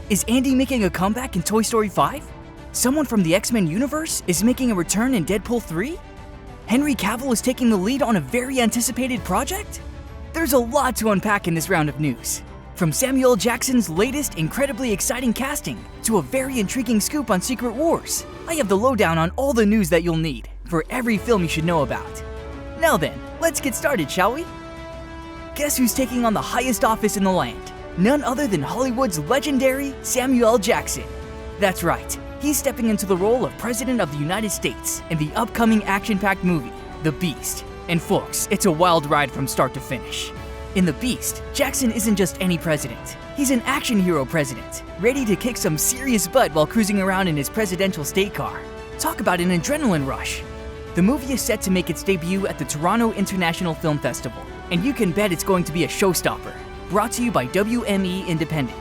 Is Andy making a comeback in Toy Story 5? Someone from the X-Men universe is making a return in Deadpool 3? Henry Cavill is taking the lead on a very anticipated project? There's a lot to unpack in this round of news. From Samuel L. Jackson's latest incredibly exciting casting to a very intriguing scoop on Secret Wars, I have the lowdown on all the news that you'll need for every film you should know about. Now then, let's get started, shall we? Guess who's taking on the highest office in the land? None other than Hollywood's legendary Samuel L. Jackson. That's right, he's stepping into the role of President of the United States in the upcoming action-packed movie, The Beast. And folks, it's a wild ride from start to finish. In The Beast, Jackson isn't just any president. He's an action hero president, ready to kick some serious butt while cruising around in his presidential state car. Talk about an adrenaline rush. The movie is set to make its debut at the Toronto International Film Festival, and you can bet it's going to be a showstopper. Brought to you by WME Independent.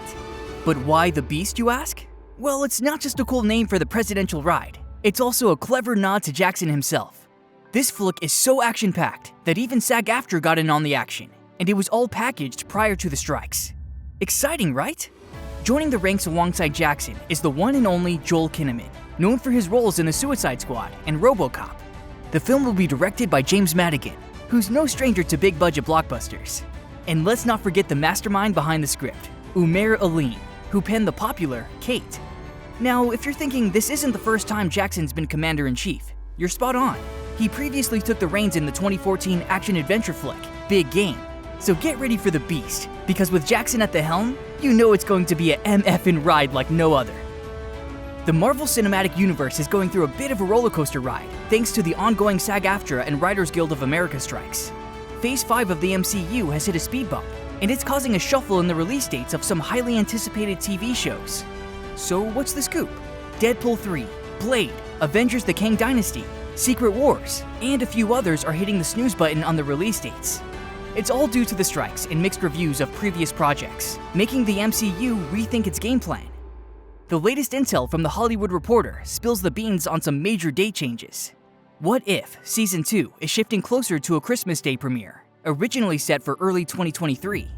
But why The Beast, you ask? Well, it's not just a cool name for the presidential ride. It's also a clever nod to Jackson himself. This flick is so action-packed that even SAG-AFTRA got in on the action, and it was all packaged prior to the strikes. Exciting, right? Joining the ranks alongside Jackson is the one and only Joel Kinnaman, known for his roles in The Suicide Squad and RoboCop. The film will be directed by James Madigan, who's no stranger to big-budget blockbusters. And let's not forget the mastermind behind the script, Umair Aleem, who penned the popular Kate. Now, if you're thinking this isn't the first time Jackson's been Commander-in-Chief, you're spot on. He previously took the reins in the 2014 action-adventure flick, Big Game. So get ready for The Beast, because with Jackson at the helm, you know it's going to be a MF'n ride like no other. The Marvel Cinematic Universe is going through a bit of a roller coaster ride, thanks to the ongoing SAG-AFTRA and Writers Guild of America strikes. Phase 5 of the MCU has hit a speed bump, and it's causing a shuffle in the release dates of some highly anticipated TV shows. So what's the scoop? Deadpool 3, Blade, Avengers the Kang Dynasty, Secret Wars, and a few others are hitting the snooze button on the release dates. It's all due to the strikes and mixed reviews of previous projects, making the MCU rethink its game plan. The latest intel from The Hollywood Reporter spills the beans on some major date changes. What If Season 2 is shifting closer to a Christmas Day premiere, originally set for early 2023.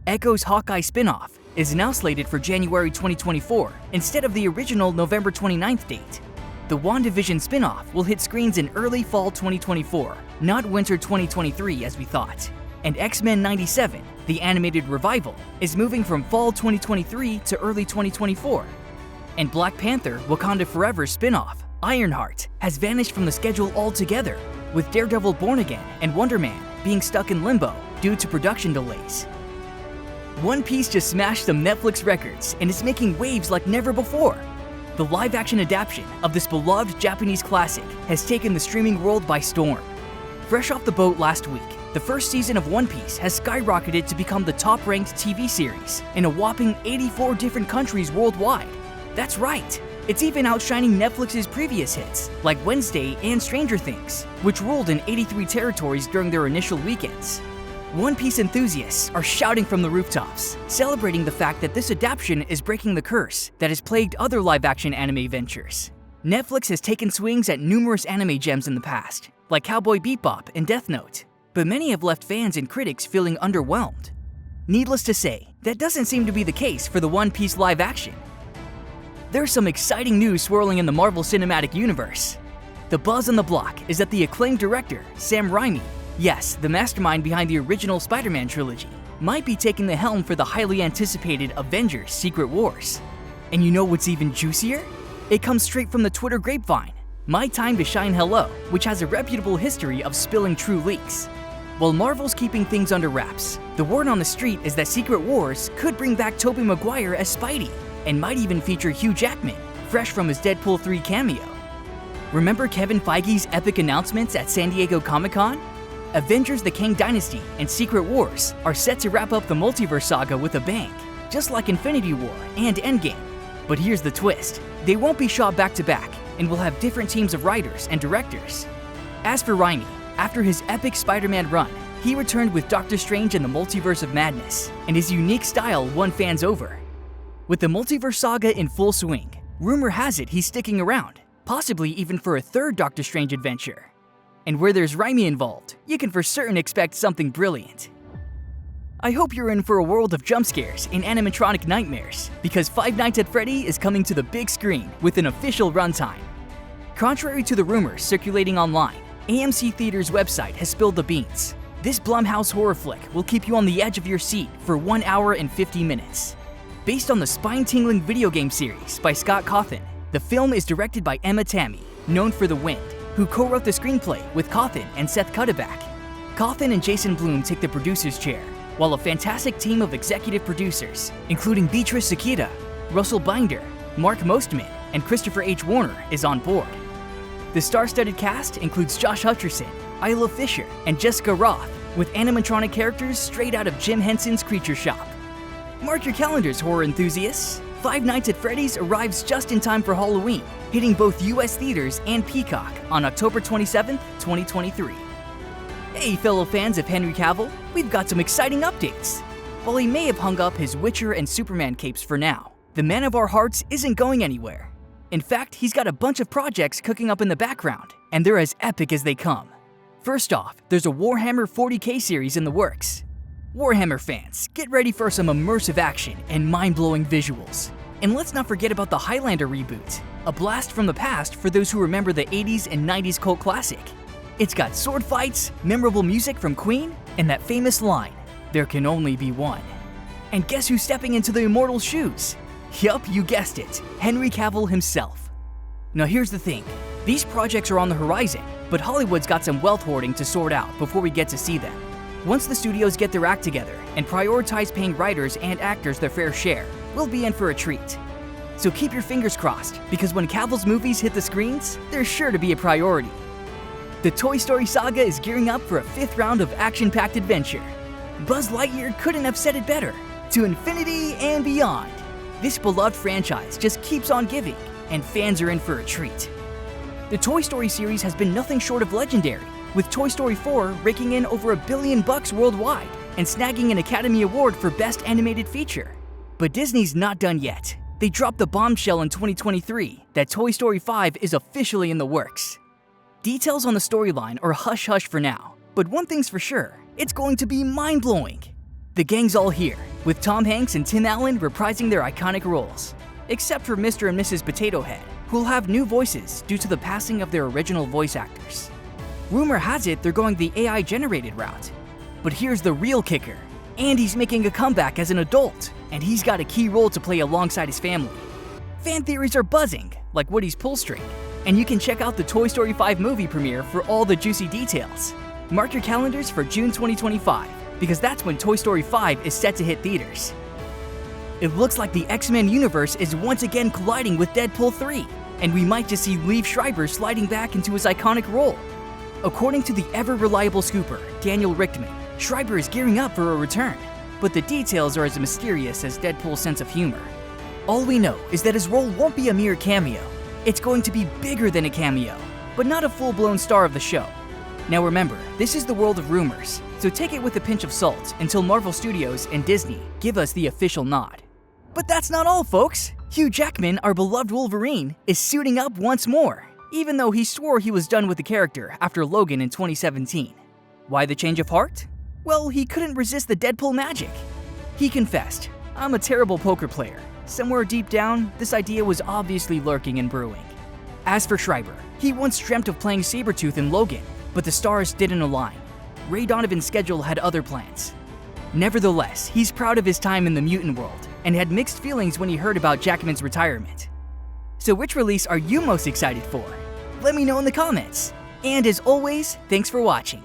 Echo's Hawkeye spinoff is now slated for January 2024 instead of the original November 29th date. The WandaVision spinoff will hit screens in early fall 2024, not winter 2023 as we thought. And X-Men 97, the animated revival, is moving from fall 2023 to early 2024. And Black Panther Wakanda Forever spinoff, Ironheart, has vanished from the schedule altogether, with Daredevil Born Again and Wonder Man being stuck in limbo due to production delays. One Piece just smashed some Netflix records and is making waves like never before. The live-action adaptation of this beloved Japanese classic has taken the streaming world by storm. Fresh off the boat last week, the first season of One Piece has skyrocketed to become the top-ranked TV series in a whopping 84 different countries worldwide. That's right, it's even outshining Netflix's previous hits, like Wednesday and Stranger Things, which ruled in 83 territories during their initial weekends. One Piece enthusiasts are shouting from the rooftops, celebrating the fact that this adaptation is breaking the curse that has plagued other live-action anime ventures. Netflix has taken swings at numerous anime gems in the past, like Cowboy Bebop and Death Note, but many have left fans and critics feeling underwhelmed. Needless to say, that doesn't seem to be the case for the One Piece live action. There's some exciting news swirling in the Marvel Cinematic Universe. The buzz on the block is that the acclaimed director, Sam Raimi, yes, the mastermind behind the original Spider-Man trilogy, might be taking the helm for the highly anticipated Avengers Secret Wars. And you know what's even juicier? It comes straight from the Twitter grapevine, My Time to Shine Hello, which has a reputable history of spilling true leaks. While Marvel's keeping things under wraps, the word on the street is that Secret Wars could bring back Tobey Maguire as Spidey, and might even feature Hugh Jackman, fresh from his Deadpool 3 cameo. Remember Kevin Feige's epic announcements at San Diego Comic-Con? Avengers the Kang Dynasty and Secret Wars are set to wrap up the multiverse saga with a bang, just like Infinity War and Endgame. But here's the twist, they won't be shot back-to-back, and will have different teams of writers and directors. As for Raimi, after his epic Spider-Man run, he returned with Doctor Strange and the Multiverse of Madness, and his unique style won fans over. With the multiverse saga in full swing, rumor has it he's sticking around, possibly even for a third Doctor Strange adventure. And where there's Raimi involved, you can for certain expect something brilliant. I hope you're in for a world of jump scares and animatronic nightmares, because Five Nights at Freddy is coming to the big screen with an official runtime. Contrary to the rumors circulating online, AMC Theatres' website has spilled the beans. This Blumhouse horror flick will keep you on the edge of your seat for 1 hour and 50 minutes. Based on the spine-tingling video game series by Scott Cawthon, the film is directed by Emma Tammy, known for The Wind, who co-wrote the screenplay with Cawthon and Seth Cuddeback. Cawthon and Jason Blum take the producer's chair, while a fantastic team of executive producers, including Beatrice Sakita, Russell Binder, Mark Mostman, and Christopher H. Warner, is on board. The star-studded cast includes Josh Hutcherson, Isla Fisher, and Jessica Roth, with animatronic characters straight out of Jim Henson's Creature Shop. Mark your calendars, horror enthusiasts! Five Nights at Freddy's arrives just in time for Halloween, hitting both US theaters and Peacock on October 27, 2023. Hey fellow fans of Henry Cavill, we've got some exciting updates. While he may have hung up his Witcher and Superman capes for now, the man of our hearts isn't going anywhere. In fact, he's got a bunch of projects cooking up in the background, and they're as epic as they come. First off, there's a Warhammer 40k series in the works. Warhammer fans, get ready for some immersive action and mind-blowing visuals. And let's not forget about the Highlander reboot, a blast from the past for those who remember the 80s and 90s cult classic. It's got sword fights, memorable music from Queen, and that famous line, "There can only be one." And guess who's stepping into the immortal's shoes? Yup, you guessed it, Henry Cavill himself. Now here's the thing, these projects are on the horizon, but Hollywood's got some wealth hoarding to sort out before we get to see them. Once the studios get their act together and prioritize paying writers and actors their fair share, we'll be in for a treat. So keep your fingers crossed, because when Cavill's movies hit the screens, they're sure to be a priority. The Toy Story saga is gearing up for a 5th round of action-packed adventure. Buzz Lightyear couldn't have said it better. To infinity and beyond. This beloved franchise just keeps on giving, and fans are in for a treat. The Toy Story series has been nothing short of legendary, with Toy Story 4 raking in over $1 billion worldwide and snagging an Academy Award for Best Animated Feature. But Disney's not done yet. They dropped the bombshell in 2023 that Toy Story 5 is officially in the works. Details on the storyline are hush-hush for now, but one thing's for sure, it's going to be mind-blowing. The gang's all here, with Tom Hanks and Tim Allen reprising their iconic roles, except for Mr. and Mrs. Potato Head, who'll have new voices due to the passing of their original voice actors. Rumor has it they're going the AI-generated route. But here's the real kicker. Andy's making a comeback as an adult, and he's got a key role to play alongside his family. Fan theories are buzzing, like Woody's pull string, and you can check out the Toy Story 5 movie premiere for all the juicy details. Mark your calendars for June 2025, because that's when Toy Story 5 is set to hit theaters. It looks like the X-Men universe is once again colliding with Deadpool 3, and we might just see Liev Schreiber sliding back into his iconic role. According to the ever-reliable scooper, Daniel Richtman, Schreiber is gearing up for a return, but the details are as mysterious as Deadpool's sense of humor. All we know is that his role won't be a mere cameo. It's going to be bigger than a cameo, but not a full-blown star of the show. Now remember, this is the world of rumors, so take it with a pinch of salt until Marvel Studios and Disney give us the official nod. But that's not all, folks! Hugh Jackman, our beloved Wolverine, is suiting up once more, even though he swore he was done with the character after Logan in 2017. Why the change of heart? Well, he couldn't resist the Deadpool magic. He confessed, "I'm a terrible poker player. Somewhere deep down, this idea was obviously lurking and brewing." As for Schreiber, he once dreamt of playing Sabretooth in Logan, but the stars didn't align. Ray Donovan's schedule had other plans. Nevertheless, he's proud of his time in the mutant world, and had mixed feelings when he heard about Jackman's retirement. So which release are you most excited for? Let me know in the comments. And as always, thanks for watching.